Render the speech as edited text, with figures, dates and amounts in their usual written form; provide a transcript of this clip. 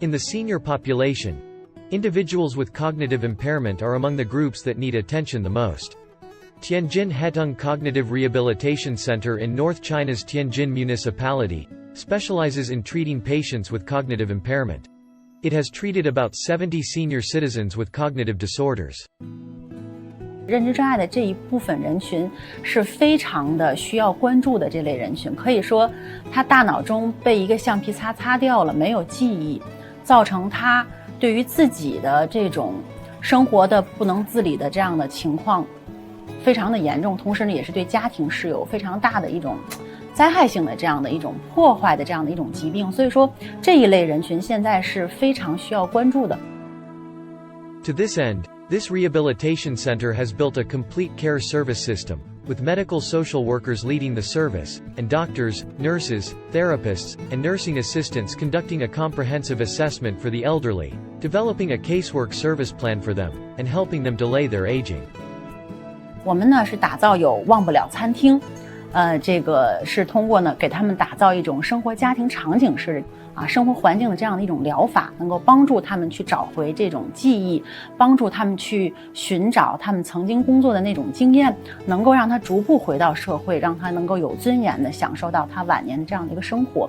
In the senior population, individuals with cognitive impairment are among the groups that need attention the most. Tianjin Hetung Cognitive Rehabilitation Center in North China's Tianjin Municipality specializes in treating patients with cognitive impairment. It has treated about 70 senior citizens with cognitive disorders. 认知障碍的这一部分人群是非常的需要关注的这类人群，可以说他大脑中被一个橡皮擦擦掉了，没有记忆，造成他对于自己的这种生活的不能自理的这样的情况非常的严重，同时呢也是对家庭是有非常大的一种灾害性的这样的一种破坏的这样的一种疾病，所以说这一类人群现在是非常需要关注的。 To this end, this rehabilitation center has built a complete care service system, with medical social workers leading the service, and doctors, nurses, therapists, and nursing assistants conducting a comprehensive assessment for the elderly, developing a casework service plan for them, and helping them delay their aging. 我们呢是打造有忘不了餐厅，这个是通过呢给他们打造一种生活家庭场景式生活环境的这样的一种疗法，能够帮助他们去找回这种记忆，帮助他们去寻找他们曾经工作的那种经验，能够让他逐步回到社会，让他能够有尊严地享受到他晚年的这样的一个生活。